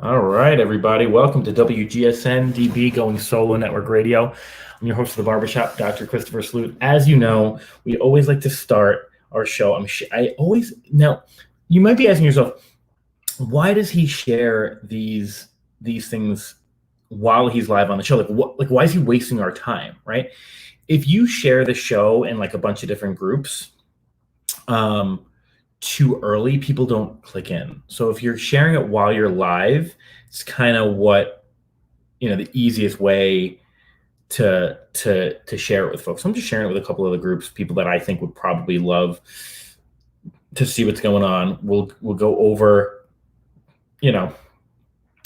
All right, everybody. Welcome to WGSN-DB Going Solo Network Radio. I'm your host of the Barbershop, Dr. Christopher Sloot. As you know, we always like to start our show. Now, you might be asking yourself, why does he share these things while he's live on the show? Why is he wasting our time, right? If you share the show in like a bunch of different groups, too early, people don't click in. So if you're sharing it while you're live, it's kind of the easiest way to share it with folks. So I'm just sharing it with a couple of the groups, people that I think would probably love to see what's going on. We'll go over,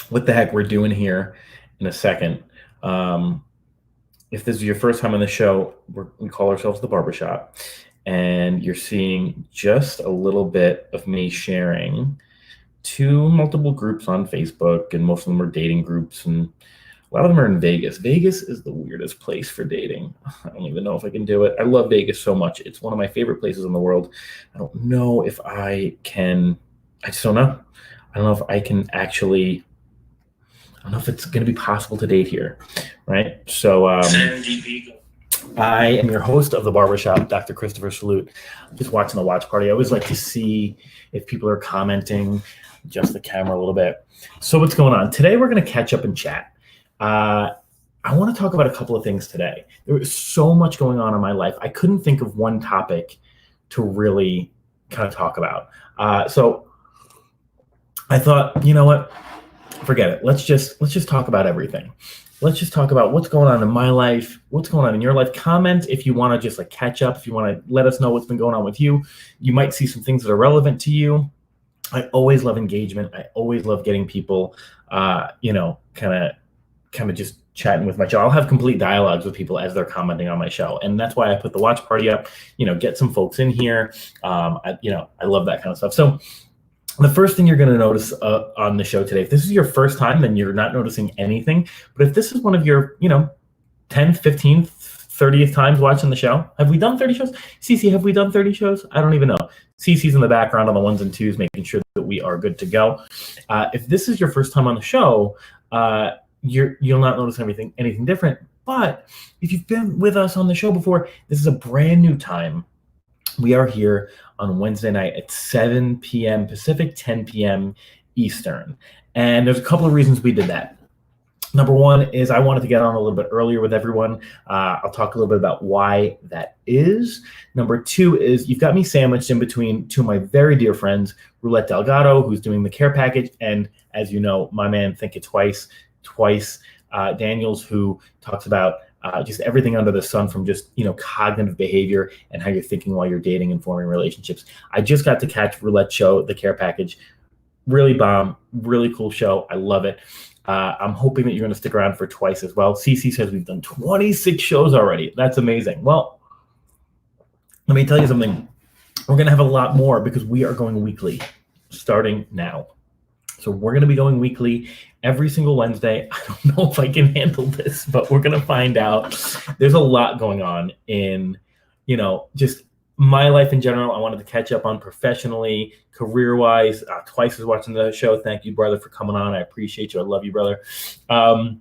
what the heck we're doing here in a second. If this is your first time on the show, we call ourselves the Barbershop. And you're seeing just a little bit of me sharing to multiple groups on Facebook, and most of them are dating groups, and a lot of them are in Vegas. Vegas is the weirdest place for dating. I don't even know if I can do it. I love Vegas so much. It's one of my favorite places in the world. I don't know if I can. I just don't know. I don't know if I can actually. I don't know if it's going to be possible to date here, right? So. I am your host of the Barbershop, Dr. Christopher Sloot. I'm just watching the watch party. I always like to see if people are commenting, adjust the camera a little bit. So what's going on? Today we're going to catch up and chat. I want to talk about a couple of things today. There was so much going on in my life. I couldn't think of one topic to really kind of talk about. So I thought, you know what? Forget it. Let's just talk about everything. Let's just talk about what's going on in my life, what's going on in your life. Comment if you want to just like catch up, if you want to let us know what's been going on with you. You might see some things that are relevant to you. I always love engagement. I always love getting people, kind of just chatting with my show. I'll have complete dialogues with people as they're commenting on my show. And that's why I put the watch party up, get some folks in here. I love that kind of stuff. So the first thing you're going to notice on the show today, if this is your first time, then you're not noticing anything. But if this is one of your, 10th, 15th, 30th times watching the show, have we done 30 shows? Cece, have we done 30 shows? I don't even know. Cece's in the background on the ones and twos, making sure that we are good to go. If this is your first time on the show, you'll not notice anything different. But if you've been with us on the show before, this is a brand new time. We are here on Wednesday night at 7 p.m. Pacific, 10 p.m. Eastern. And there's a couple of reasons we did that. Number one is I wanted to get on a little bit earlier with everyone. I'll talk a little bit about why that is. Number two is you've got me sandwiched in between two of my very dear friends, Roulette Delgado, who's doing the care package, and as you know, my man Think It Twice, Daniels, who talks about just everything under the sun, from just, cognitive behavior and how you're thinking while you're dating and forming relationships. I just got to catch Roulette show, the care package. Really bomb, really cool show. I love it. I'm hoping that you're going to stick around for Twice as well. CC says we've done 26 shows already. That's amazing. Well, let me tell you something. We're going to have a lot more because we are going weekly starting now. So we're going to be going weekly every single Wednesday. I don't know if I can handle this, but we're going to find out. There's a lot going on in, just my life in general. I wanted to catch up on professionally, career-wise. Twice is watching the show. Thank you, brother, for coming on. I appreciate you. I love you, brother. So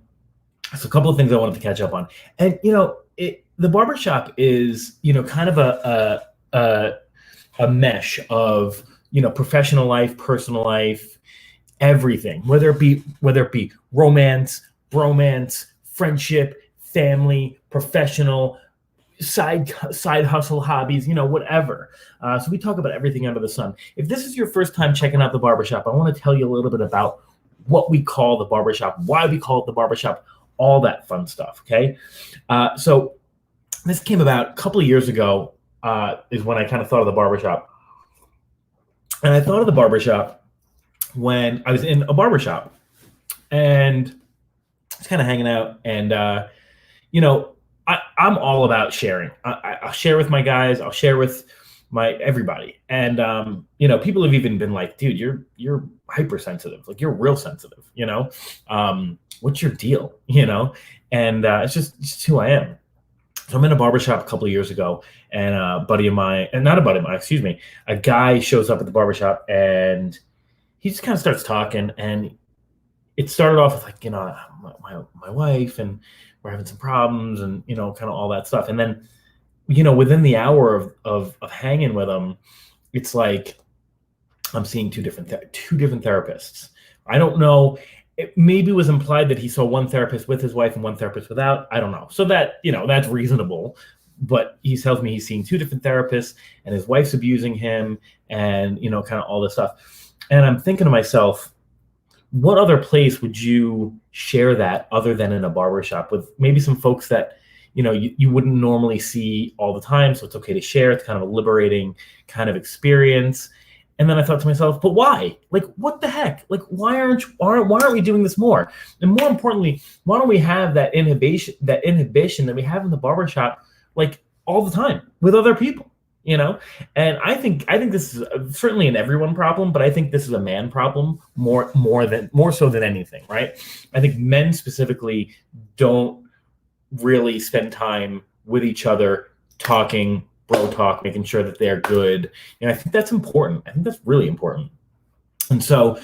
a couple of things I wanted to catch up on. And, the Barbershop is, kind of a mesh of, professional life, personal life, everything, whether it be romance, bromance, friendship, family, professional, side hustle, hobbies, whatever. So we talk about everything under the sun. If this is your first time checking out the Barbershop, I want to tell you a little bit about what we call the Barbershop, why we call it the Barbershop, all that fun stuff. Okay. So this came about a couple of years ago, is when I kind of thought of the Barbershop. And I thought of the Barbershop when I was in a barbershop and I was kind of hanging out, and, I'm all about sharing. I'll share with my guys. I'll share with everybody. And, people have even been like, dude, you're hypersensitive. Like, you're real sensitive, what's your deal? And it's just who I am. So I'm in a barbershop a couple of years ago, and a guy shows up at the barbershop, and he just kind of starts talking, and it started off with like, my wife, and we're having some problems, and, kind of all that stuff. And then, within the hour of hanging with him, it's like I'm seeing two different therapists. I don't know. It maybe was implied that he saw one therapist with his wife and one therapist without. I don't know. So that, that's reasonable. But he tells me he's seeing two different therapists, and his wife's abusing him, and, kind of all this stuff. And I'm thinking to myself, what other place would you share that other than in a barbershop with maybe some folks that, you wouldn't normally see all the time. So it's okay to share. It's kind of a liberating kind of experience. And then I thought to myself, but why? Like, what the heck? Like, why aren't we doing this more? And more importantly, why don't we have that inhibition that we have in the barbershop, like, all the time with other people, And I think this is certainly an everyone problem, but I think this is a man problem more so than anything, right? I think men specifically don't really spend time with each other, talking, bro talk, making sure that they're good. And I think that's important. I think that's really important. And so,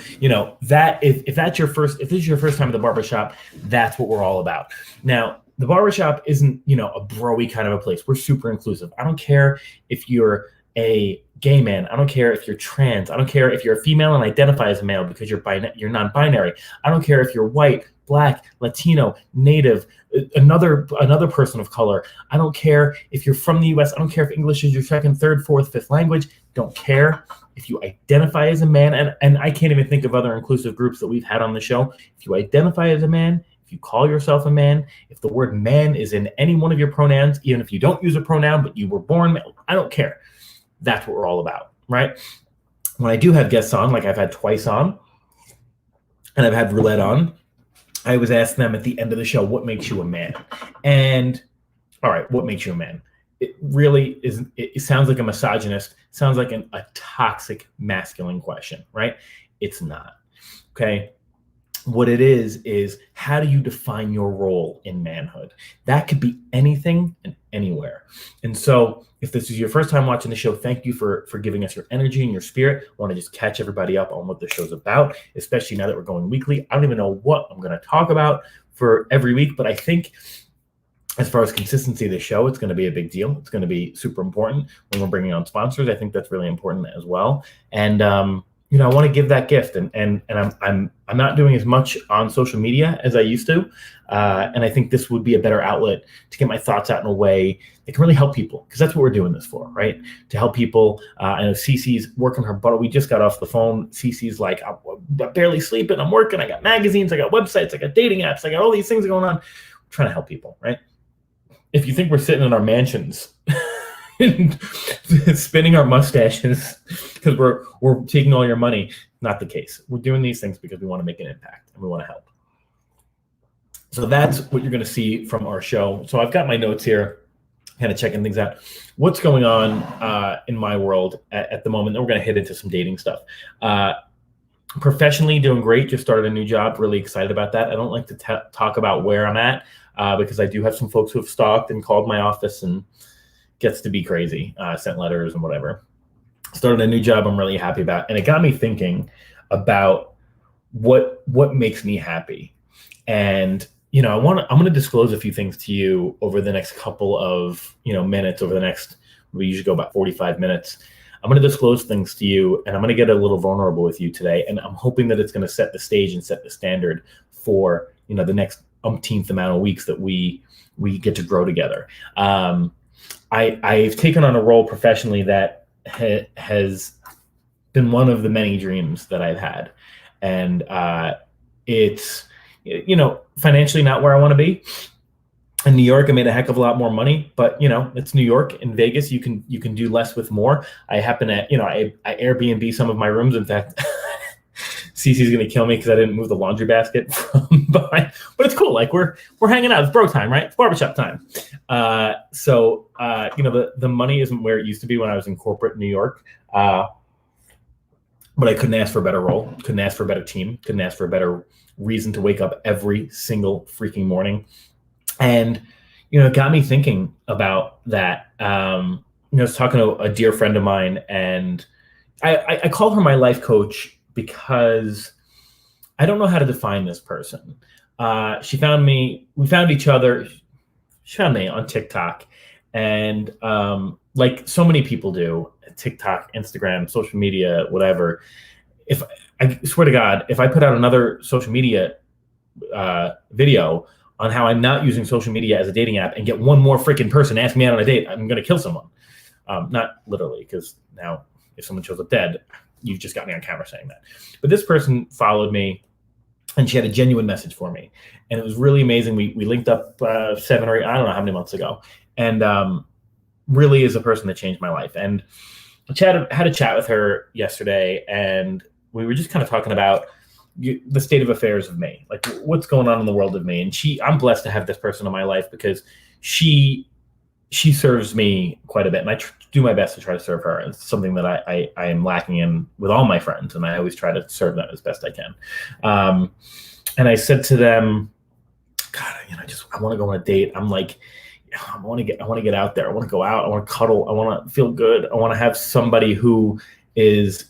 that if this is your first time at the barbershop, that's what we're all about. Now, the barbershop isn't, a bro-y kind of a place. We're super inclusive. I don't care if you're a gay man. I don't care if you're trans. I don't care if you're a female and identify as a male because you're non-binary. I don't care if you're white, Black, Latino, Native, another person of color. I don't care if you're from the US. I don't care if English is your second, third, fourth, fifth language. Don't care if you identify as a man. And I can't even think of other inclusive groups that we've had on the show. If you identify as a man, if you call yourself a man, if the word man is in any one of your pronouns, even if you don't use a pronoun, but you were born male, I don't care. That's what we're all about, right? When I do have guests on, like I've had twice on, and I've had Roulette on, I was asking them at the end of the show, what makes you a man? And all right, what makes you a man? It really is. It sounds like a misogynist, sounds like a toxic masculine question, right? It's not. Okay. What it is how do you define your role in manhood? That could be anything and anywhere. And so if this is your first time watching the show, thank you for giving us your energy and your spirit. I want to just catch everybody up on what the show's about, especially now that we're going weekly. I don't even know what I'm going to talk about for every week, but I think as far as consistency of the show, it's going to be a big deal. It's going to be super important when we're bringing on sponsors. I think that's really important as well. And, I want to give that gift, and I'm not doing as much on social media as I used to, and I think this would be a better outlet to get my thoughts out in a way that can really help people, because that's what we're doing this for, right? To help people. I know Cece's working her butt. We just got off the phone. Cece's like, I'm barely sleeping. I'm working. I got magazines. I got websites. I got dating apps. I got all these things going on. I'm trying to help people, right? If you think we're sitting in our mansions and spinning our mustaches because we're taking all your money, not the case. We're doing these things because we want to make an impact and we want to help. So that's what you're going to see from our show. So I've got my notes here, kind of checking things out. What's going on in my world at the moment? Then we're going to hit into some dating stuff. Professionally, doing great. Just started a new job. Really excited about that. I don't like to talk about where I'm at because I do have some folks who have stalked and called my office, and gets to be crazy, sent letters and whatever. Started a new job I'm really happy about. And it got me thinking about what makes me happy. And, I'm going to disclose a few things to you over the next couple of, minutes, we usually go about 45 minutes. I'm going to disclose things to you, and I'm going to get a little vulnerable with you today. And I'm hoping that it's going to set the stage and set the standard for, the next umpteenth amount of weeks that we get to grow together. I've taken on a role professionally that has been one of the many dreams that I've had. And it's, financially not where I want to be. In New York, I made a heck of a lot more money, but it's New York. In Vegas, you can do less with more. I happen to, I Airbnb some of my rooms. In fact, Cece's gonna kill me because I didn't move the laundry basket from behind. But it's cool. Like we're hanging out. It's bro time, right? It's barbershop time. So the money isn't where it used to be when I was in corporate New York. But I couldn't ask for a better role. Couldn't ask for a better team. Couldn't ask for a better reason to wake up every single freaking morning. And it got me thinking about that. I was talking to a dear friend of mine, and I call her my life coach because I don't know how to define this person. She found me. We found each other. She found me on TikTok, and like so many people do, TikTok, Instagram, social media, whatever. If I swear to God, if I put out another social media video on how I'm not using social media as a dating app and get one more freaking person ask me out on a date, I'm going to kill someone. Not literally, because now if someone shows up dead, you've just got me on camera saying that. But this person followed me, and she had a genuine message for me, and it was really amazing. We linked up 7 or 8, I don't know how many months ago, and really is a person that changed my life. And I had a chat with her yesterday, and we were just kind of talking about the state of affairs of me, like what's going on in the world of me. And I'm blessed to have this person in my life because she serves me quite a bit, and I do my best to try to serve her. It's something that I am lacking in with all my friends, and I always try to serve them as best I can. And I said to them, God, I want to go on a date. I'm like, I want to get out there. I want to go out. I want to cuddle. I want to feel good. I want to have somebody who is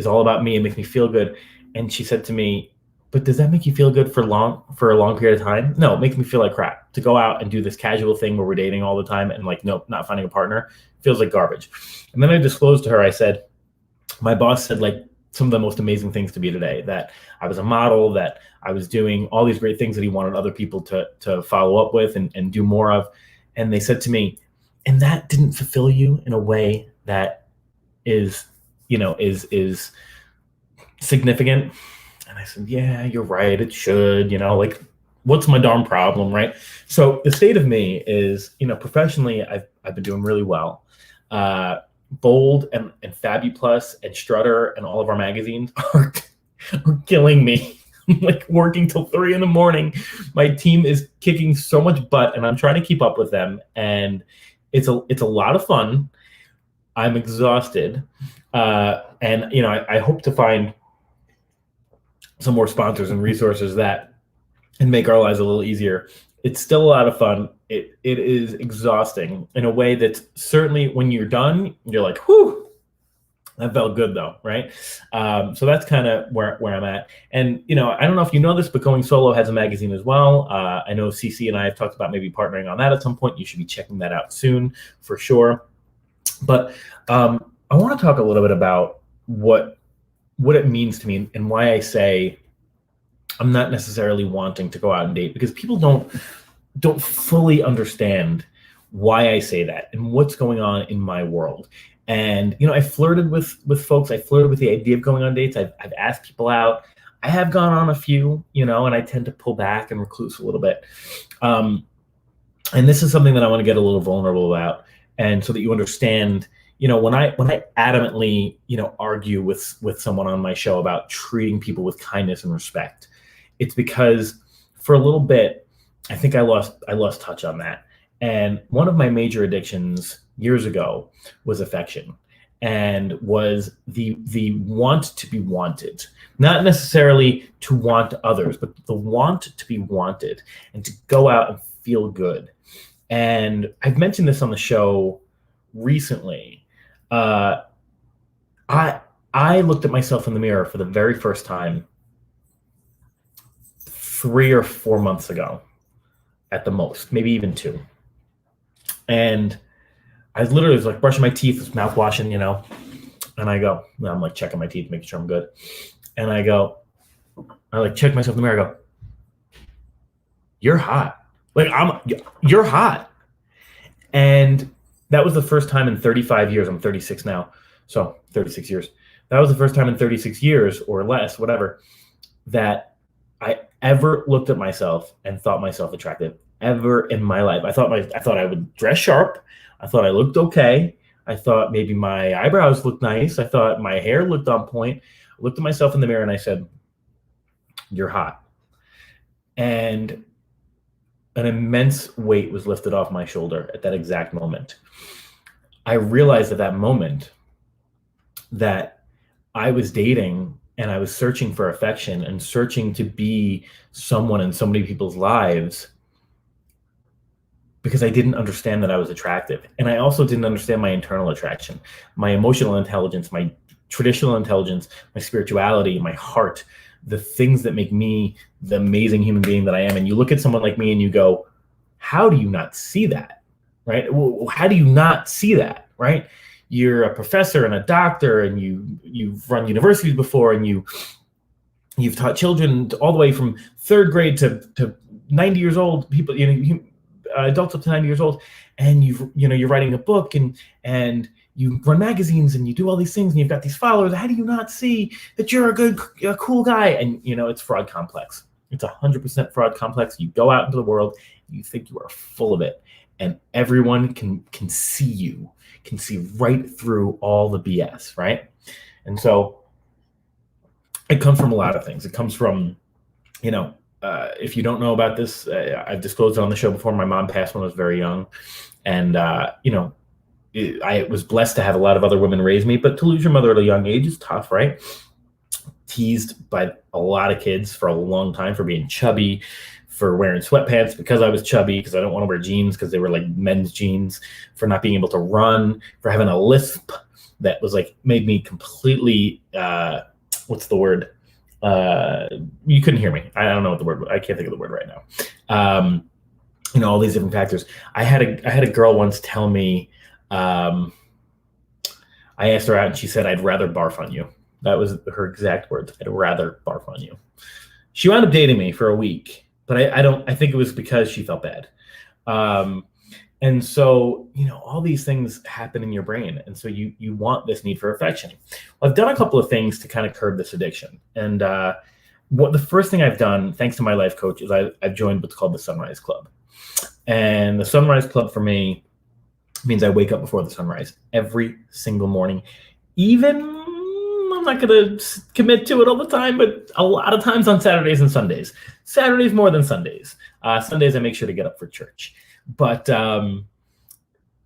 all about me and makes me feel good. And she said to me, but does that make you feel good for a long period of time? No, it makes me feel like crap to go out and do this casual thing where we're dating all the time and like, nope, not finding a partner feels like garbage. And then I disclosed to her, I said, my boss said like some of the most amazing things to me today, that I was a model, that I was doing all these great things that he wanted other people to follow up with and do more of. And they said to me, and that didn't fulfill you in a way that is significant. And I said, yeah, you're right. It should, like, what's my darn problem, right? So the state of me is, professionally, I've been doing really well. Bold and Fabu Plus and Strutter and all of our magazines are killing me. I'm like working till 3 a.m. My team is kicking so much butt, and I'm trying to keep up with them. And it's a lot of fun. I'm exhausted. And I hope to find some more sponsors and resources and make our lives a little easier. It's still a lot of fun. It is exhausting in a way that's certainly when you're done, you're like, whew, that felt good though, right? So that's kind of where I'm at. And, I don't know if you know this, but Going Solo has a magazine as well. I know CC and I have talked about maybe partnering on that at some point. You should be checking that out soon for sure. But I want to talk a little bit about what it means to me and why I say I'm not necessarily wanting to go out and date, because people don't fully understand why I say that and what's going on in my world. And, I flirted with folks. I flirted with the idea of going on dates. I've asked people out. I have gone on a few, and I tend to pull back and recluse a little bit. And this is something that I want to get a little vulnerable about. And so that you understand, when I adamantly, argue with someone on my show about treating people with kindness and respect, it's because for a little bit, I think I lost touch on that. And one of my major addictions years ago was affection, and was the want to be wanted, not necessarily to want others, but the want to be wanted and to go out and feel good. And I've mentioned this on the show recently. I looked at myself in the mirror for the very first time 3 or 4 months ago, at the most, maybe even 2. And I literally was like brushing my teeth, was mouth washing, and I go, I'm like checking my teeth, making sure I'm good. And I like check myself in the mirror. I go, you're hot. Like you're hot. And that was the first time in 35 years. I'm 36 now. So 36 years. That was the first time in 36 years or less, whatever, that I ever looked at myself and thought myself attractive ever in my life. I thought I would dress sharp. I thought I looked okay. I thought maybe my eyebrows looked nice. I thought my hair looked on point. I looked at myself in the mirror and I said, you're hot. And an immense weight was lifted off my shoulder at that exact moment. I realized at that moment that I was dating and I was searching for affection and searching to be someone in so many people's lives because I didn't understand that I was attractive. And I also didn't understand my internal attraction, my emotional intelligence, my traditional intelligence, my spirituality, my heart, the things that make me the amazing human being that I am. And you look at someone like me and you go, how do you not see that? Right? Well, how do you not see that? Right? You're a professor and a doctor, and you've run universities before, and you've taught children all the way from third grade to 90 years old, people, adults up to 90 years old, and you're writing a book, and you run magazines, and you do all these things, and you've got these followers. How do you not see that you're a cool guy? And it's fraud complex. It's 100% fraud complex. You go out into the world, you think you are full of it, and everyone can see you, can see right through all the BS, right? And so it comes from a lot of things. It comes from, if you don't know about this, I've disclosed it on the show before. My mom passed when I was very young, and I was blessed to have a lot of other women raise me, but to lose your mother at a young age is tough, right? Teased by a lot of kids for a long time for being chubby, for wearing sweatpants because I was chubby, because I don't want to wear jeans because they were like men's jeans, for not being able to run, for having a lisp that was like made me completely, what's the word? You couldn't hear me. I don't know what the word, I can't think of the word right now. All these different factors. I had a girl once tell me, I asked her out and she said, "I'd rather barf on you." That was her exact words. "I'd rather barf on you." She wound up dating me for a week, but I think it was because she felt bad. And so, all these things happen in your brain. And so you want this need for affection. Well, I've done a couple of things to kind of curb this addiction. And the first thing I've done, thanks to my life coach, is I've joined what's called the Sunrise Club. And the Sunrise Club for me means I wake up before the sunrise every single morning. Even, I'm not going to commit to it all the time, but a lot of times on Saturdays and Sundays. Saturdays more than Sundays. Sundays I make sure to get up for church. But even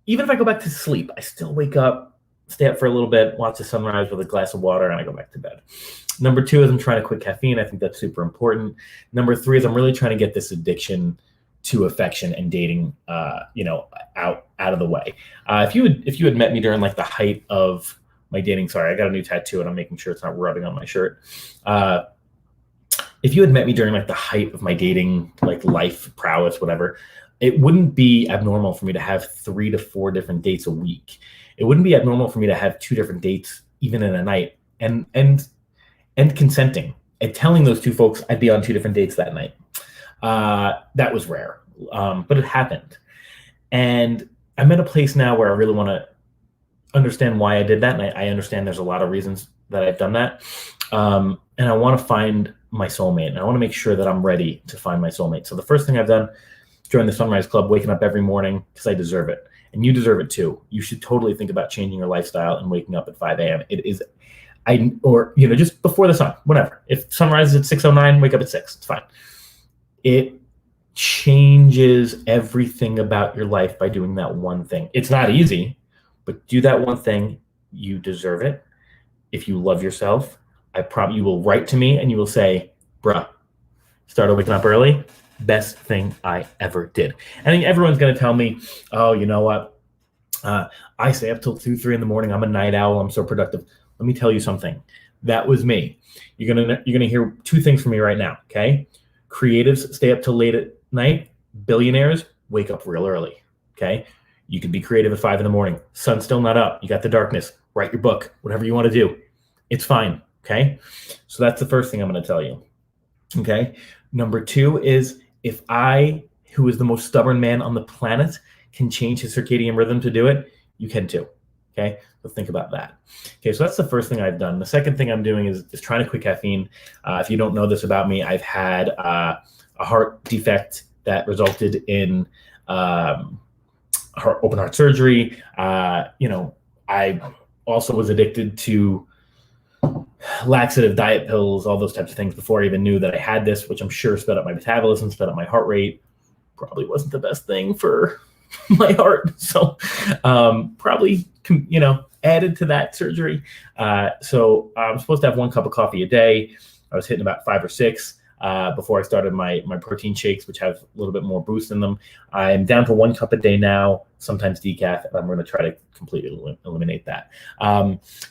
if I go back to sleep, I still wake up, stay up for a little bit, watch the sunrise with a glass of water, and I go back to bed. Number 2 is I'm trying to quit caffeine. I think that's super important. Number 3 is I'm really trying to get this addiction to affection and dating, out of the way. If you had met me during like the height of my dating, sorry, I got a new tattoo and I'm making sure it's not rubbing on my shirt. If you had met me during like the height of my dating, like life prowess, whatever, it wouldn't be abnormal for me to have 3 to 4 different dates a week. It wouldn't be abnormal for me to have 2 different dates even in a night, and consenting and telling those 2 folks I'd be on 2 different dates that night. That was rare, but it happened. And I'm at a place now where I really want to understand why I did that. And I understand there's a lot of reasons that I've done that. And I want to find my soulmate, and I want to make sure that I'm ready to find my soulmate. So the first thing I've done, join the Sunrise Club, waking up every morning because I deserve it. And you deserve it too. You should totally think about changing your lifestyle and waking up at 5 a.m. It is, just before the sun, whatever. If sunrise is at 6:09, wake up at 6. It's fine. It changes everything about your life by doing that one thing. It's not easy, but do that one thing. You deserve it. If you love yourself, I promise you will write to me and you will say, "Bruh, started waking up early. Best thing I ever did." I think everyone's going to tell me, "Oh, you know what? I stay up till 2, 3 in the morning. I'm a night owl. I'm so productive." Let me tell you something. That was me. You're gonna hear 2 things from me right now. Okay, creatives stay up till late at night. Billionaires wake up real early. Okay, you could be creative at 5 in the morning. Sun's still not up. You got the darkness. Write your book. Whatever you want to do, it's fine. Okay, so that's the first thing I'm going to tell you. Okay, number 2 is, if I, who is the most stubborn man on the planet, can change his circadian rhythm to do it, you can too. Okay, so think about that. Okay, so that's the first thing I've done. The second thing I'm doing is trying to quit caffeine. If you don't know this about me, I've had a heart defect that resulted in open heart surgery. I also was addicted to laxative diet pills, all those types of things before I even knew that I had this, which I'm sure sped up my metabolism, sped up my heart rate. Probably wasn't the best thing for my heart. So probably, added to that surgery. So I'm supposed to have 1 cup of coffee a day. I was hitting about 5 or 6 before I started my protein shakes, which have a little bit more boost in them. I'm down to 1 cup a day now. sometimes decaf, and I'm going to try to completely eliminate that.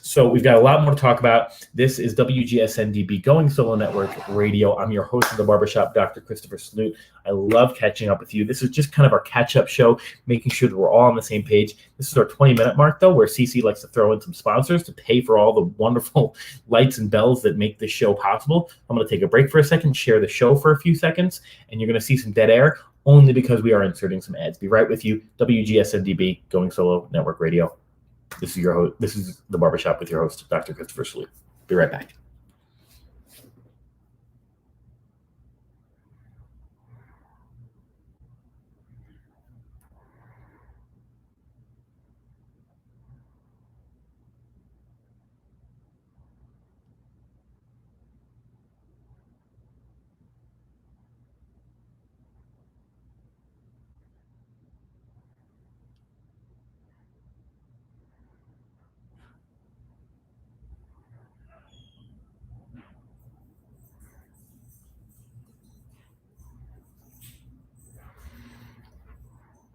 So we've got a lot more to talk about. This is WGSN-DB Going Solo Network Radio. I'm your host of the Barbershop, Dr. Christopher Salute. I love catching up with you. This is just kind of our catch-up show, making sure that we're all on the same page. This is our 20-minute mark, though, where CC likes to throw in some sponsors to pay for all the wonderful lights and bells that make this show possible. I'm going to take a break for a second, share the show for a few seconds, and you're going to see some dead air, only because we are inserting some ads. Be right with you. WGSN-DB Going Solo Network Radio. This is your host. This is the Barbershop with your host, Dr. Christopher Salute. Be right back.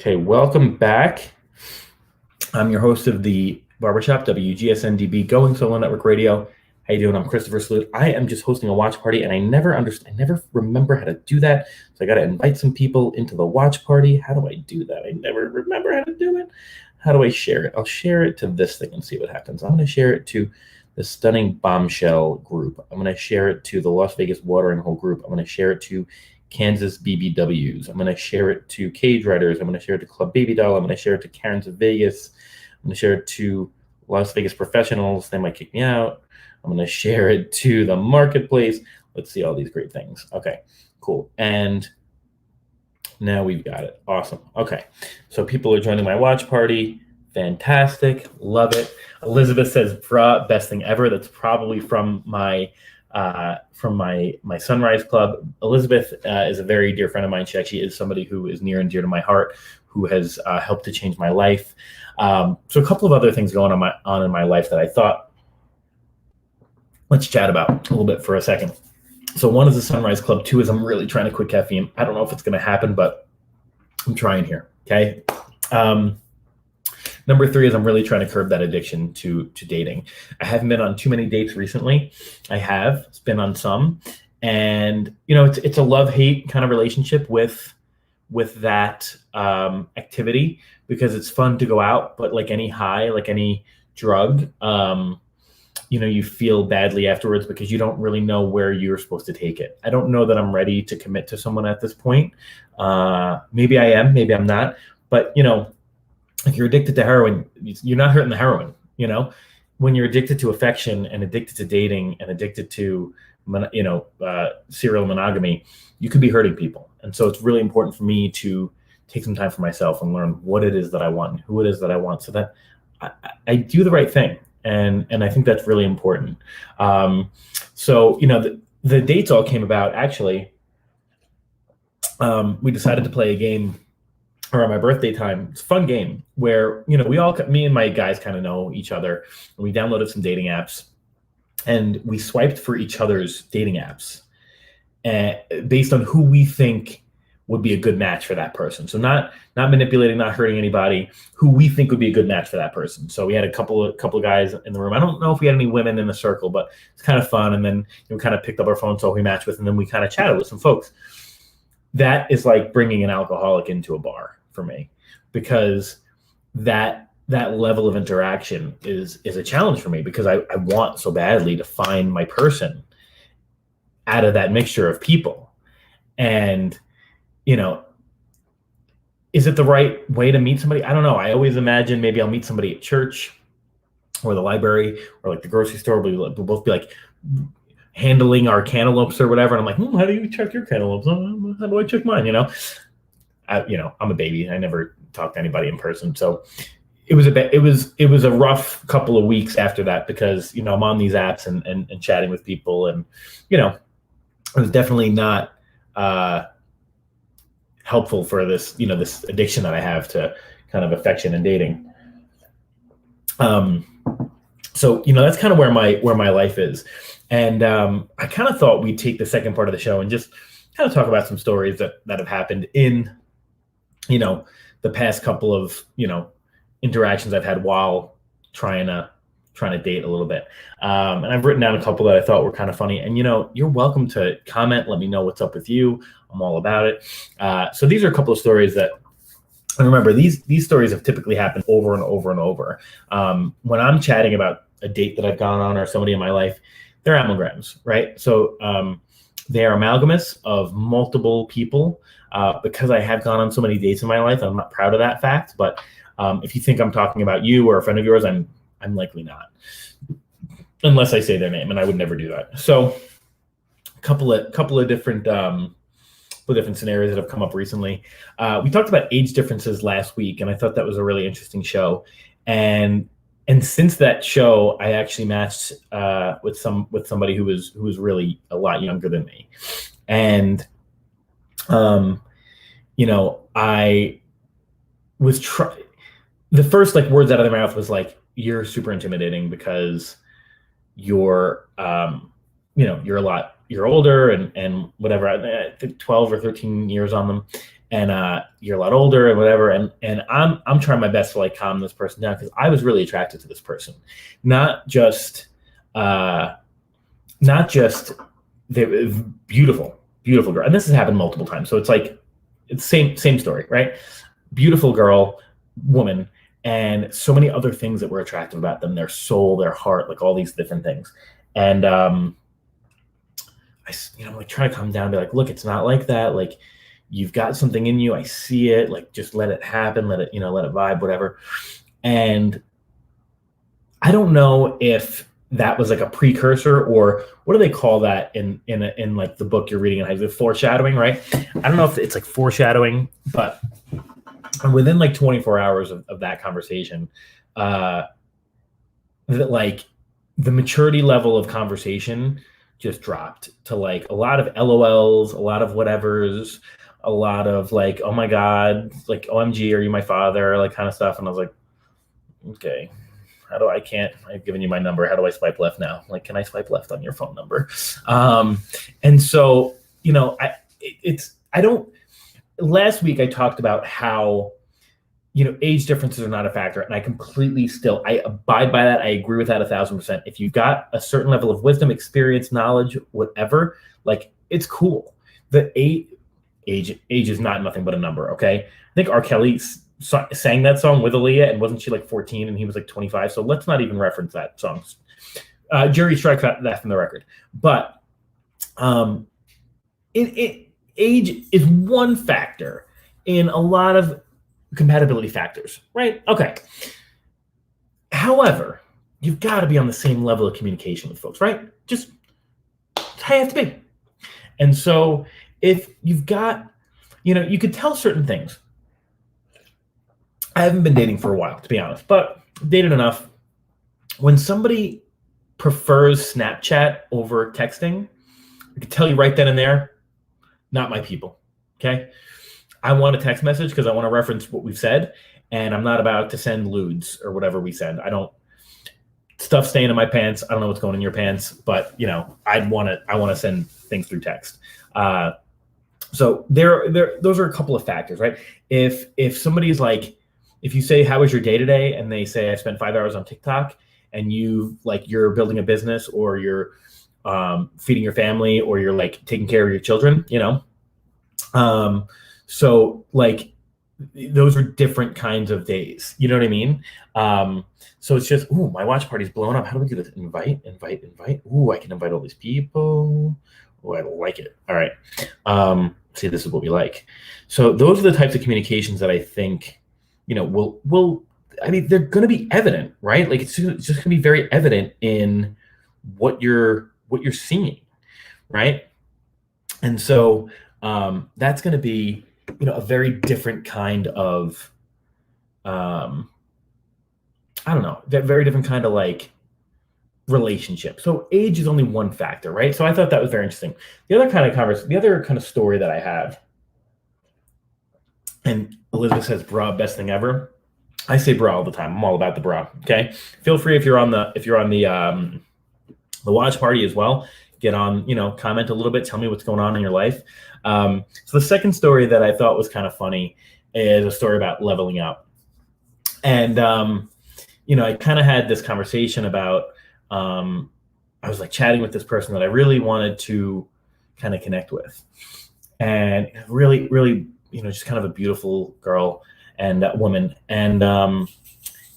Okay, welcome back. I'm your host of the Barbershop, WGSN-DB Going Solo Network Radio. How you doing? I'm Christopher Salute. I am just hosting a watch party, and I never remember how to do that. So I got to invite some people into the watch party. How do I do that? I never remember how to do it. How do I share it? I'll share it to this thing and see what happens. I'm going to share it to the Stunning Bombshell group. I'm going to share it to the Las Vegas Watering Hole group. I'm going to share it to Kansas BBWs. I'm going to share it to Cage Riders. I'm going to share it to Club Baby Doll. I'm going to share it to Karen's of Vegas. I'm going to share it to Las Vegas Professionals. They might kick me out. I'm going to share it to the Marketplace. Let's see all these great things. Okay, cool. And now we've got it. Awesome. Okay, so people are joining my watch party. Fantastic. Love it. Elizabeth says, "Brah, best thing ever." That's probably from my Sunrise Club. Elizabeth is a very dear friend of mine. She actually is somebody who is near and dear to my heart, who has helped to change my life. So a couple of other things going on in my life that I thought let's chat about a little bit for a second. So one is the Sunrise Club. Two is I'm really trying to quit caffeine. I don't know if it's going to happen, but I'm trying here. Okay. Number three is I'm really trying to curb that addiction to dating. I haven't been on too many dates recently. I have been on some, and it's a love-hate kind of relationship with that activity, because it's fun to go out, but like any high, like any drug, you feel badly afterwards because you don't really know where you're supposed to take it. I don't know that I'm ready to commit to someone at this point. Maybe I am, maybe I'm not, but if you're addicted to heroin, you're not hurting the heroin. When you're addicted to affection and addicted to dating and addicted to, serial monogamy, you could be hurting people. And so it's really important for me to take some time for myself and learn what it is that I want and who it is that I want, so that I do the right thing. And I think that's really important. So the dates all came about, actually. We decided to play a game around my birthday time. It's a fun game where, me and my guys kind of know each other, and we downloaded some dating apps, and we swiped for each other's dating apps based on who we think would be a good match for that person. So not manipulating, not hurting anybody, who we think would be a good match for that person. So we had a couple of guys in the room. I don't know if we had any women in the circle, but it's kind of fun. And then we kind of picked up our phone, so we matched with, and then we kind of chatted with some folks. That is like bringing an alcoholic into a bar for me, because that level of interaction is a challenge for me, because I want so badly to find my person out of that mixture of people. And is it the right way to meet somebody? I don't know. I always imagine maybe I'll meet somebody at church or the library or like the grocery store. We'll both be like handling our cantaloupes or whatever. And I'm like, how do you check your cantaloupes? How do I check mine? I'm a baby. I never talked to anybody in person. So it was a rough couple of weeks after that, because, I'm on these apps and chatting with people, and, it was definitely not helpful for this, this addiction that I have to kind of affection and dating. So, that's kind of where my life is. And I kind of thought we'd take the second part of the show and just kind of talk about some stories that have happened in, the past couple of, interactions I've had while trying to date a little bit. And I've written down a couple that I thought were kind of funny. And, you're welcome to comment. Let me know what's up with you. I'm all about it. So these are a couple of stories that, and remember, these stories have typically happened over and over and over. When I'm chatting about a date that I've gone on or somebody in my life, they're amalgams, right? So they are amalgamous of multiple people. Because I have gone on so many dates in my life, I'm not proud of that fact. But if you think I'm talking about you or a friend of yours, I'm likely not, unless I say their name, and I would never do that. So a couple of different scenarios that have come up recently. We talked about age differences last week, and I thought that was a really interesting show. And since that show, I actually matched with somebody who was really a lot younger than me, and I was the first words out of their mouth was like, "You're super intimidating because you're you're older and whatever." I think 12 or 13 years on them, and you're a lot older and whatever. And I'm trying my best to calm this person down, because I was really attracted to this person, not just they beautiful girl. And this has happened multiple times. So it's same story, right? Beautiful girl, woman, and so many other things that were attractive about them, their soul, their heart, all these different things. And I try to calm down and be like, look, it's not like that. You've got something in you. I see it. Just let it happen. Let it vibe, whatever. And I don't know if that was a precursor, or what do they call that in the book you're reading? Is it foreshadowing, right? I don't know if it's foreshadowing, but within 24 hours of that conversation, that the maturity level of conversation just dropped to a lot of LOLs, a lot of whatevers, a lot of oh my God, OMG, are you my father? Kind of stuff. And I was like, okay. I've given you my number. How do I swipe left now? Can I swipe left on your phone number? And so, last week I talked about how, age differences are not a factor. And I completely I abide by that. I agree with that 1,000%. If you've got a certain level of wisdom, experience, knowledge, whatever, it's cool. The age is not nothing but a number. Okay. I think R. Kelly sang that song with Aaliyah, and wasn't she 14 and he was 25? So let's not even reference that song. Jury strikes that from the record. But age is one factor in a lot of compatibility factors, right? Okay. However, you've got to be on the same level of communication with folks, right? Just how you have to be. And so if you've got, you could tell certain things. I haven't been dating for a while, to be honest, but dated enough. When somebody prefers Snapchat over texting, I can tell you right then and there, not my people, okay? I want a text message because I want to reference what we've said, and I'm not about to send lewds or whatever we send. Stuff staying in my pants. I don't know what's going in your pants, but I want to send things through text. So those are a couple of factors, right? If somebody's if you say, how was your day today? And they say, I spent 5 hours on TikTok, and you're building a business, or you're feeding your family, or you're taking care of your children, so those are different kinds of days. You know what I mean? So it's just, ooh, my watch party's blowing up. How do we do this? Invite. Ooh, I can invite all these people. Oh, I like it. All right. See, this is what we like. So those are the types of communications that I think, will they're going to be evident, right? It's just going to be very evident in what you're seeing, right? And so that's going to be, a very different kind of, I don't know, that very different kind of relationship. So age is only one factor, right? So I thought that was very interesting. The other kind of story that I have, and Elizabeth says bra, best thing ever. I say bra all the time. I'm all about the bra. Okay. Feel free if you're on the watch party as well, get on, comment a little bit, tell me what's going on in your life. So the second story that I thought was kind of funny, is a story about leveling up. And, I kind of had this conversation about, I was like chatting with this person that I really wanted to kind of connect with. And really, really, just kind of a beautiful girl and woman. And,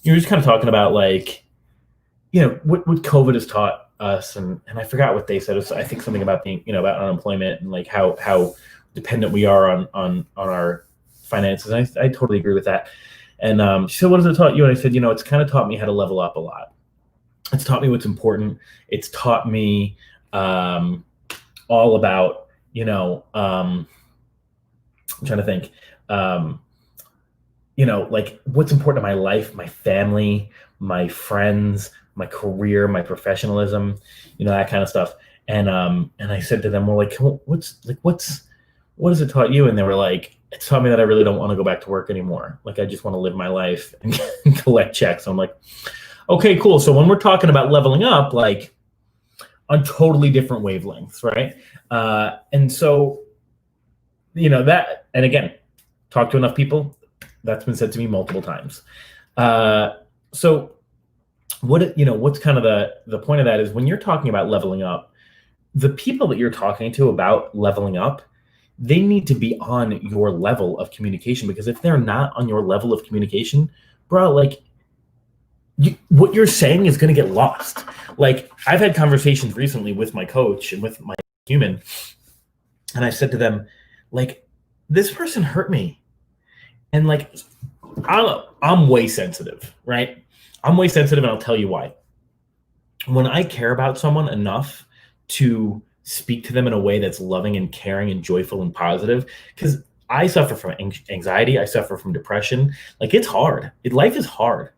you were just kind of talking about like, what COVID has taught us. And I forgot what they said. It was, I think something about being, about unemployment and like how dependent we are on our finances. And I totally agree with that. And she said, what has it taught you? And I said, it's kind of taught me how to level up a lot. It's taught me what's important. It's taught me all about, I'm trying to think, like what's important in my life, my family, my friends, my career, my professionalism, that kind of stuff. And I said to them, well, like, what has it taught you? And they were like, it's taught me that I really don't want to go back to work anymore. Like, I just want to live my life and collect checks. So I'm like, okay, cool. So when we're talking about leveling up, like on totally different wavelengths, right? And so, that, and again, talk to enough people, that's been said to me multiple times. So what's kind of the point of that is when you're talking about leveling up, the people that you're talking to about leveling up, they need to be on your level of communication, because if they're not on your level of communication, bro, like what you're saying is going to get lost. Like I've had conversations recently with my coach and with my human, and I said to them, like, this person hurt me. And like, I'm way sensitive, right? I'm way sensitive, and I'll tell you why. When I care about someone enough to speak to them in a way that's loving and caring and joyful and positive, because I suffer from anxiety, I suffer from depression. Like it's hard. Life is hard,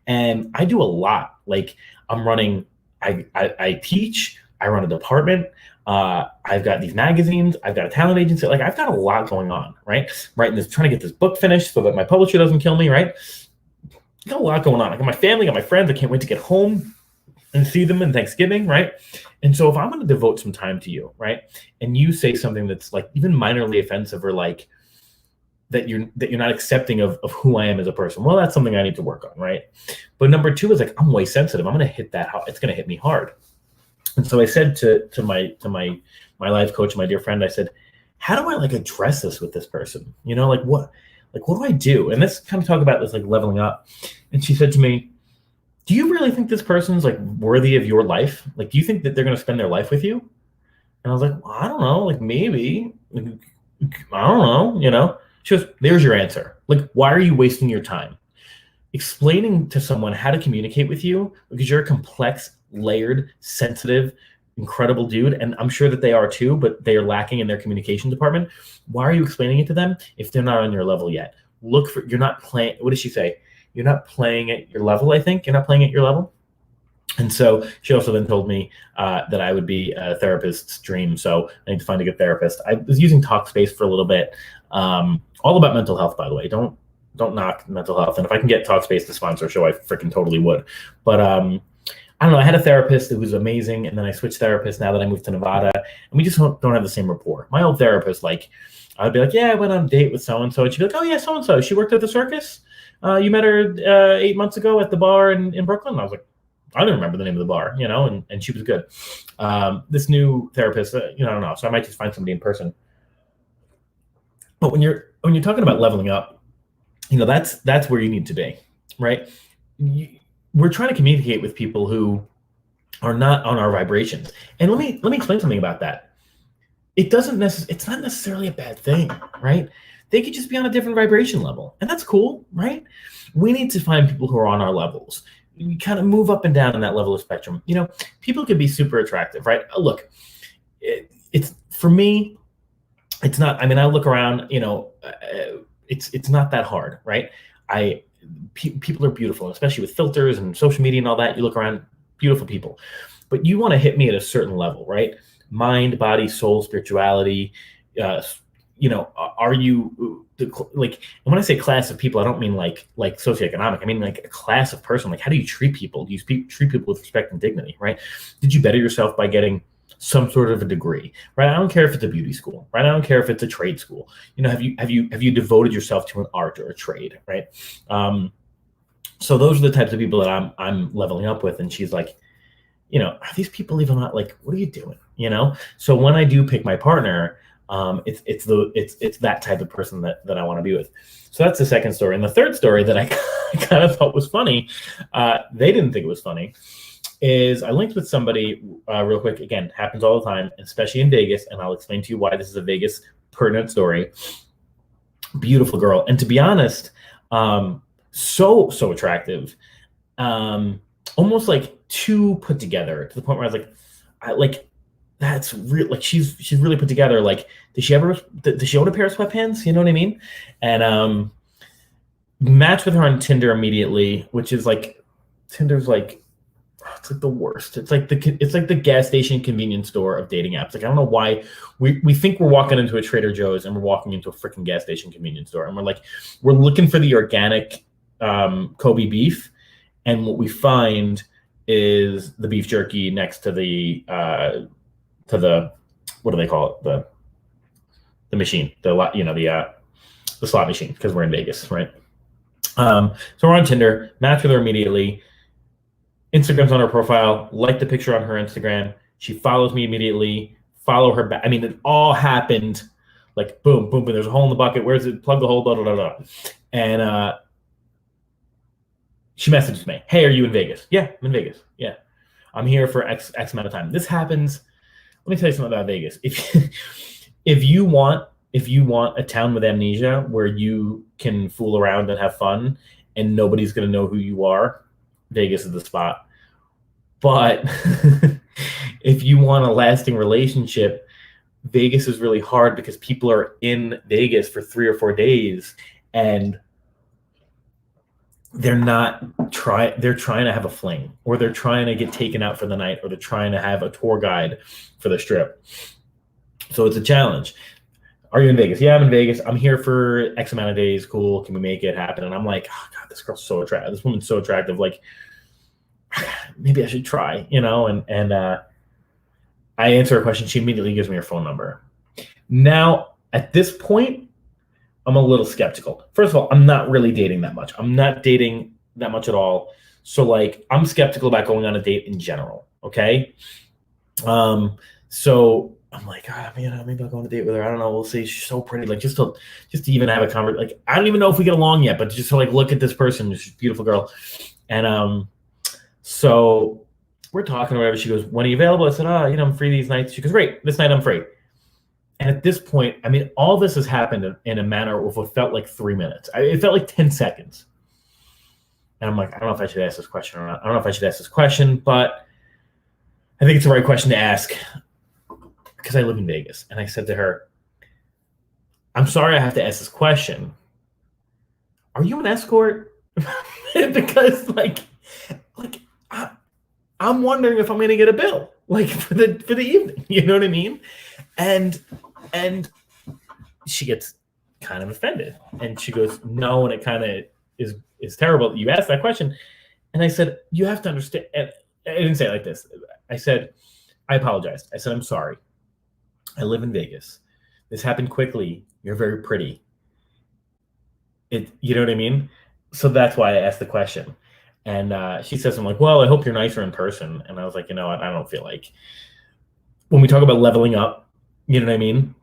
and I do a lot. Like I'm running, I teach, I run a department. I've got these magazines, I've got a talent agency. Like I've got a lot going on, right? Trying to get this book finished so that my publisher doesn't kill me, right? I've got a lot going on. I got my family, I got my friends. I can't wait to get home and see them in Thanksgiving, right? And so if I'm going to devote some time to you, right, and you say something that's like even minorly offensive or like that you're not accepting of who I am as a person, well, that's something I need to work on, right? But number two is like I'm way sensitive. I'm going to hit that. It's going to hit me hard. And so I said to my life coach, my dear friend, I said, how do I like address this with this person? What do I do? And let's kind of talk about this like leveling up. And she said to me, do you really think this person's like worthy of your life? Like, do you think that they're going to spend their life with you? And I was like, well, I don't know, like maybe, like, I don't know, She goes, there's your answer. Like, why are you wasting your time explaining to someone how to communicate with you? Because you're a complex, layered, sensitive, incredible dude. And I'm sure that they are too, but they are lacking in their communication department. Why are you explaining it to them if they're not on your level yet? You're not playing, what did she say? You're not playing at your level, I think. You're not playing at your level. And so she also then told me that I would be a therapist's dream. So I need to find a good therapist. I was using Talkspace for a little bit. All about mental health, by the way. Don't knock mental health. And if I can get Talkspace to sponsor a show, I freaking totally would. But I don't know. I had a therapist that was amazing. And then I switched therapists now that I moved to Nevada. And we just don't have the same rapport. My old therapist, like, I'd be like, yeah, I went on a date with so-and-so. And she'd be like, oh, yeah, so-and-so. She worked at the circus. You met her 8 months ago at the bar in Brooklyn. And I was like, I don't remember the name of the bar, and she was good. This new therapist, I don't know. So I might just find somebody in person. But when you're talking about leveling up, that's where you need to be, right? We're trying to communicate with people who are not on our vibrations. And let me explain something about that. It's not necessarily a bad thing, right? They could just be on a different vibration level, and that's cool, right? We need to find people who are on our levels. You kind of move up and down in that level of spectrum. People can be super attractive, right? Look, it's for me, it's not. I mean, I look around. It's not that hard, right? People are beautiful, especially with filters and social media and all that. You look around, beautiful people, but you want to hit me at a certain level, right? Mind, body, soul, spirituality. Are you like? And when I say class of people, I don't mean like socioeconomic. I mean like a class of person. Like, how do you treat people? Do you treat people with respect and dignity, right? Did you better yourself by getting some sort of a degree, right? I don't care if it's a beauty school, right? I don't care if it's a trade school. Have you devoted yourself to an art or a trade, right? So those are the types of people that I'm leveling up with. And she's like, are these people even not like, what are you doing? So when I do pick my partner, it's that type of person that I want to be with. So that's the second story. And the third story that I kind of thought was funny, they didn't think it was funny, is I linked with somebody real quick. Again, happens all the time, especially in Vegas. And I'll explain to you why this is a Vegas pertinent story. Beautiful girl. And to be honest, so attractive. Almost like too put together, to the point where I was like, that's real. Like she's really put together. Like, does she own a pair of sweatpants? You know what I mean? And matched with her on Tinder immediately, which is like, Tinder's like, it's like the worst. It's like the gas station convenience store of dating apps. Like, I don't know why we think we're walking into a Trader Joe's and we're walking into a freaking gas station convenience store, and we're looking for the organic Kobe beef, and what we find is the beef jerky next to the what do they call it, the machine, the slot machine, because we're in Vegas, right? So we're on Tinder, match with her immediately. Instagram's on her profile, like the picture on her Instagram. She follows me immediately, follow her back. I mean, it all happened like boom, boom, boom. There's a hole in the bucket. Where's it? Plug the hole, blah, blah, blah, blah. And she messages me, hey, are you in Vegas? Yeah, I'm in Vegas. Yeah, I'm here for X amount of time. This happens. Let me tell you something about Vegas. If you want a town with amnesia where you can fool around and have fun and nobody's going to know who you are, Vegas is the spot. But if you want a lasting relationship, Vegas is really hard, because people are in Vegas for 3 or 4 days and they're trying to have a fling, or they're trying to get taken out for the night, or they're trying to have a tour guide for the strip. So it's a challenge. Are you in Vegas? Yeah, I'm in Vegas. I'm here for X amount of days. Cool. Can we make it happen? And I'm like, oh God, this girl's so attractive. This woman's so attractive. Like, maybe I should try, and I answer her question. She immediately gives me her phone number. Now, at this point, I'm a little skeptical. First of all, I'm not really dating that much. I'm not dating that much at all. So like, I'm skeptical about going on a date in general. Okay. So I'm like, maybe I'll go on a date with her. I don't know. We'll see. She's so pretty. Like, just to even have a conversation. Like, I don't even know if we get along yet, but just to like look at this person. She's a beautiful girl. And so we're talking or whatever. She goes, when are you available? I said, I'm free these nights. She goes, great. This night I'm free. And at this point, I mean, all this has happened in a manner of what felt like 3 minutes. It felt like 10 seconds. And I'm like, I don't know if I should ask this question or not. I don't know if I should ask this question, but I think it's the right question to ask, because I live in Vegas. And I said to her, I'm sorry I have to ask this question. Are you an escort? Because I'm wondering if I'm going to get a bill, like for the evening. You know what I mean? And she gets kind of offended, and she goes, no. And it kind of is terrible that you asked that question. And I said, you have to understand. And I didn't say it like this. I said, I apologize. I said, I'm sorry. I live in Vegas. This happened quickly. You're very pretty. You know what I mean? So that's why I asked the question. And she says, I'm like, well, I hope you're nicer in person. And I was like, you know what? I don't feel like, when we talk about leveling up, you know what I mean?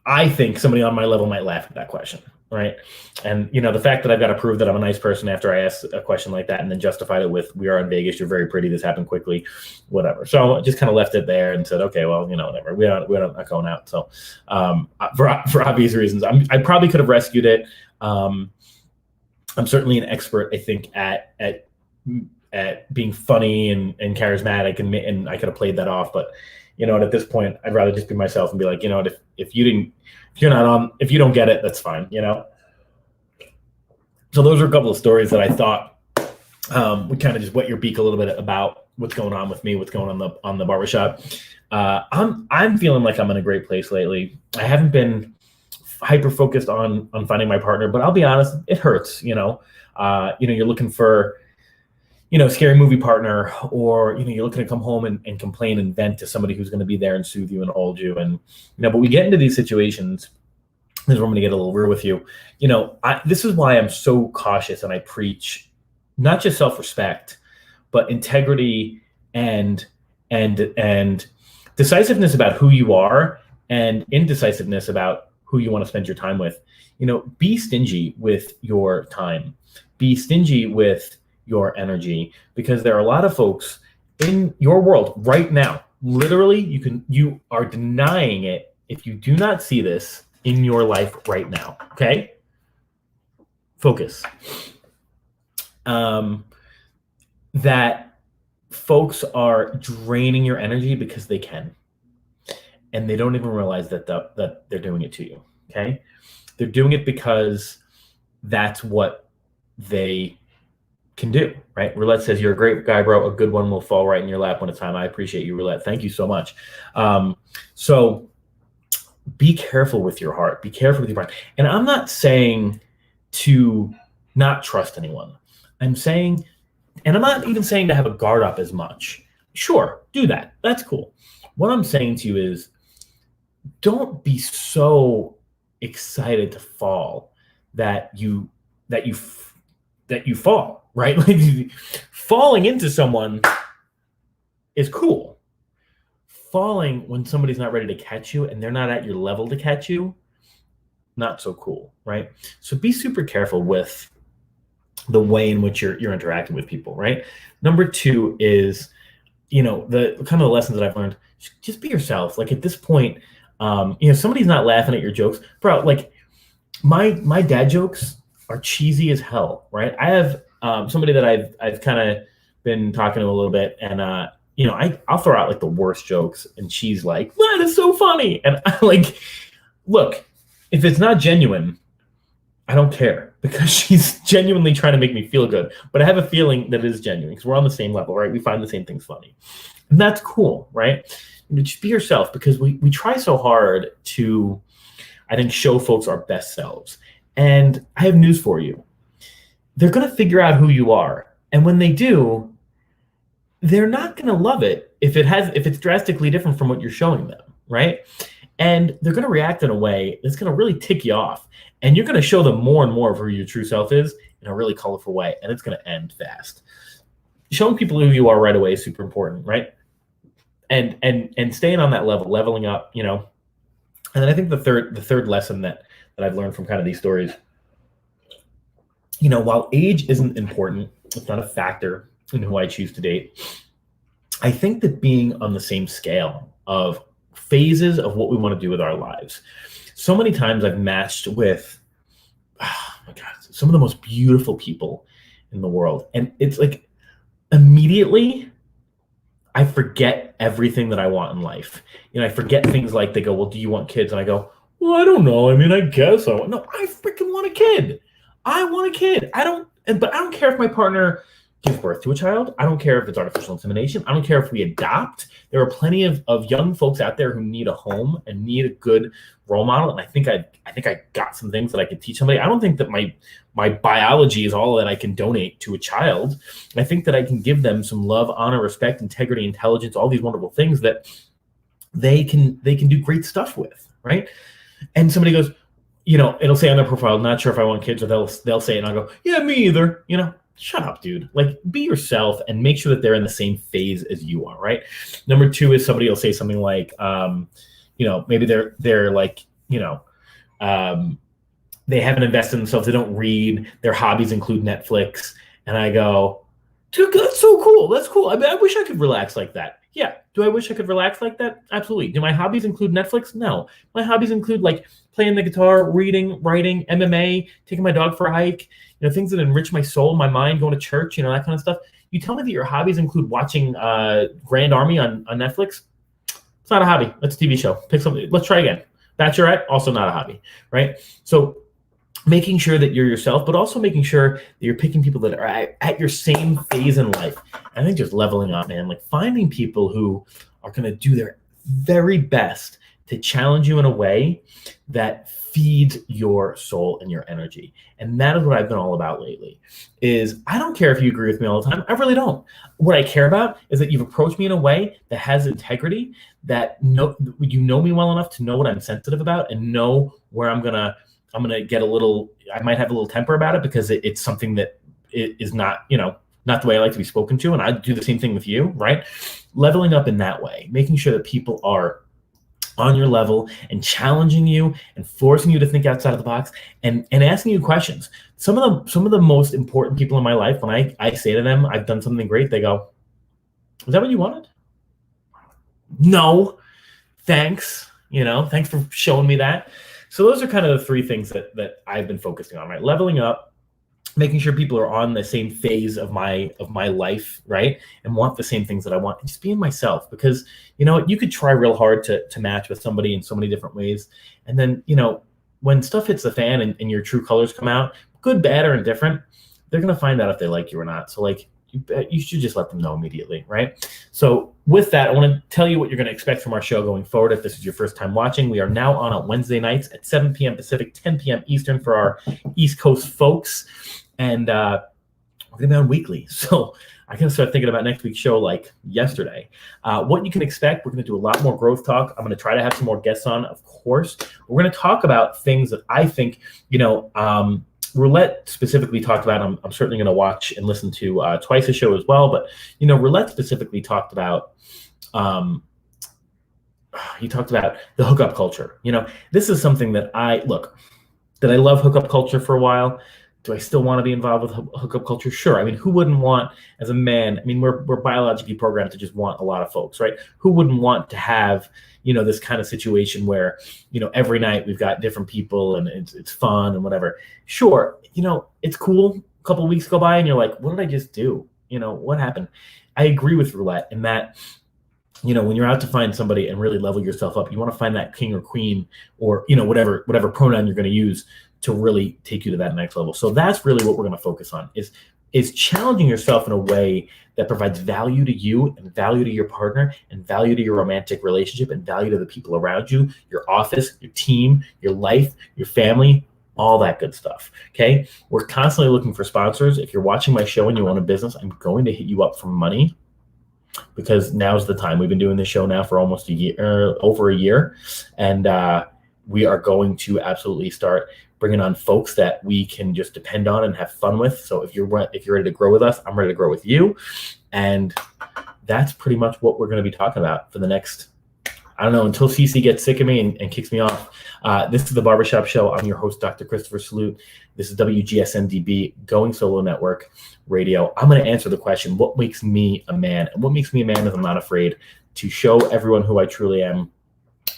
I think somebody on my level might laugh at that question, right? And, the fact that I've got to prove that I'm a nice person after I ask a question like that, and then justified it with, we are in Vegas, you're very pretty, this happened quickly, whatever. So I just kind of left it there and said, okay, well, whatever. We're not going out. So for obvious reasons, I probably could have rescued it. I'm certainly an expert, I think, at being funny and charismatic, and I could have played that off. But at this point, I'd rather just be myself and be like, if you don't get it, that's fine. So those are a couple of stories that I thought would kind of just wet your beak a little bit about what's going on with me, what's going on the barbershop. I'm feeling like I'm in a great place lately. I haven't been hyper focused on finding my partner, but I'll be honest, it hurts. You're looking for scary movie partner, or, you're looking to come home and complain and vent to somebody who's going to be there and soothe you and hold you. And, but we get into these situations. This is where I'm going to get a little real with you. This is why I'm so cautious, and I preach not just self-respect, but integrity and decisiveness about who you are, and indecisiveness about who you want to spend your time with. Be stingy with your time. Be stingy with your energy, because there are a lot of folks in your world right now. Literally, you are denying it if you do not see this in your life right now. Okay? Focus. That folks are draining your energy because they can, and they don't even realize that they're doing it to you. Okay? They're doing it because that's what they can do, right? Roulette says, "You're a great guy, bro. A good one will fall right in your lap when it's time." I appreciate you, Roulette. Thank you so much. So be careful with your heart. Be careful with your mind. And I'm not saying to not trust anyone. I'm saying, and I'm not even saying to have a guard up as much. Sure, do that. That's cool. What I'm saying to you is, don't be so excited to fall that you fall, right? Like, falling into someone is cool. Falling when somebody's not ready to catch you and they're not at your level to catch you, not so cool, right? So be super careful with the way in which you're interacting with people, right? Number two is, the kind of the lessons that I've learned, just be yourself. Like, at this point, somebody's not laughing at your jokes, bro. Like, my dad jokes are cheesy as hell, right? I have somebody that I've kind of been talking to a little bit, and I'll throw out like the worst jokes, and she's like, "That is so funny," and I like, look, if it's not genuine, I don't care, because she's genuinely trying to make me feel good. But I have a feeling that it is genuine, because we're on the same level, right? We find the same things funny, and that's cool, right? Just be yourself, because we try so hard to, I think, show folks our best selves. And I have news for you. They're going to figure out who you are. And when they do, they're not going to love it if it's drastically different from what you're showing them, right? And they're going to react in a way that's going to really tick you off. And you're going to show them more and more of who your true self is in a really colorful way. And it's going to end fast. Showing people who you are right away is super important, right? And staying on that level, leveling up, And then I think the third lesson that I've learned from kind of these stories, while age isn't important, it's not a factor in who I choose to date, I think that being on the same scale of phases of what we want to do with our lives. So many times I've matched with, oh my God, some of the most beautiful people in the world. And it's like, immediately I forget everything that I want in life. I forget things like, they go, "Well, do you want kids?" And I go, "Well, I don't know. I mean, I guess I want." No, I freaking want a kid. I want a kid. But I don't care if my partner gives birth to a child. I don't care if it's artificial insemination. I don't care if we adopt. There are plenty of young folks out there who need a home and need a good role model. And I think I got some things that I could teach somebody. I don't think that my biology is all that I can donate to a child. I think that I can give them some love, honor, respect, integrity, intelligence, all these wonderful things that they can do great stuff with, right? And somebody goes, it'll say on their profile, "Not sure if I want kids," or they'll say it, and I'll go, "Yeah, me either." Shut up, dude. Like, be yourself and make sure that they're in the same phase as you are, right? Number two is, somebody will say something like, maybe they're like, they haven't invested in themselves. They don't read. Their hobbies include Netflix. And I go, "Dude, that's so cool. That's cool. I mean, I wish I could relax like that." Yeah. Do I wish I could relax like that? Absolutely. Do my hobbies include Netflix? No. My hobbies include like playing the guitar, reading, writing, MMA, taking my dog for a hike, things that enrich my soul, my mind, going to church, that kind of stuff. You tell me that your hobbies include watching Grand Army on Netflix? It's not a hobby. That's a TV show. Pick something. Let's try again. Bachelorette, also not a hobby, right? So making sure that you're yourself, but also making sure that you're picking people that are at your same phase in life. I think just leveling up, man, like finding people who are going to do their very best to challenge you in a way that feeds your soul and your energy. And that is what I've been all about lately. Is I don't care if you agree with me all the time. I really don't. What I care about is that you've approached me in a way that has integrity, that you know me well enough to know what I'm sensitive about and know where I'm gonna get a little. I might have a little temper about it because it's something that is not, not the way I like to be spoken to. And I do the same thing with you, right? Leveling up in that way, making sure that people are on your level and challenging you and forcing you to think outside of the box and asking you questions. Some of the most important people in my life, when I say to them, I've done something great, they go, "Is that what you wanted?" No, thanks. Thanks for showing me that. So those are kind of the three things that I've been focusing on, right? Leveling up, making sure people are on the same phase of my life, right? And want the same things that I want, and just being myself, because you could try real hard to match with somebody in so many different ways. And then, when stuff hits the fan and your true colors come out, good, bad, or indifferent, they're going to find out if they like you or not. So you should just let them know immediately, right? So with that, I want to tell you what you're going to expect from our show going forward. If this is your first time watching, we are now on Wednesday nights at 7 p.m. Pacific, 10 p.m. Eastern for our East Coast folks. And we're going to be on weekly. So I can start thinking about next week's show like yesterday. What you can expect, we're going to do a lot more growth talk. I'm going to try to have some more guests on, of course. We're going to talk about things that I think, Roulette specifically talked about. I'm certainly going to watch and listen to twice a show as well. But, Roulette specifically talked about, he talked about the hookup culture. This is something that I love hookup culture for a while. Do I still want to be involved with hookup culture? Sure. I mean, who wouldn't want, as a man, we're biologically programmed to just want a lot of folks, right? Who wouldn't want to have, this kind of situation where, every night we've got different people and it's fun and whatever. Sure. It's cool. A couple of weeks go by and you're like, what did I just do? What happened? I agree with Roulette in that, when you're out to find somebody and really level yourself up, you want to find that king or queen or, whatever pronoun you're going to use to really take you to that next level. So that's really what we're going to focus on is challenging yourself in a way that provides value to you and value to your partner and value to your romantic relationship and value to the people around you, your office, your team, your life, your family, all that good stuff. Okay. We're constantly looking for sponsors. If you're watching my show and you own a business, I'm going to hit you up for money because now's the time. We've been doing this show now for almost over a year. And we are going to absolutely start bringing on folks that we can just depend on and have fun with. So if you're ready to grow with us, I'm ready to grow with you. And that's pretty much what we're going to be talking about for the next, I don't know, until CC gets sick of me and kicks me off. This is the Barbershop Show. I'm your host, Dr. Christopher Salute. This is WGSN-DB, Going Solo Network Radio. I'm going to answer the question, what makes me a man? And what makes me a man is I'm not afraid to show everyone who I truly am,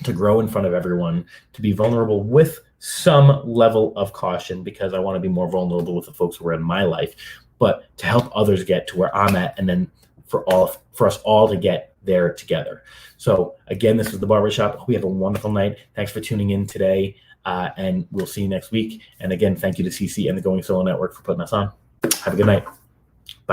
to grow in front of everyone, to be vulnerable with some level of caution because I want to be more vulnerable with the folks who are in my life, but to help others get to where I'm at and then for us all to get there together. So again, this is the Barbershop. Hope you have a wonderful night. Thanks for tuning in today, and we'll see you next week. And again, thank you to CC and the Going Solo Network for putting us on. Have a good night.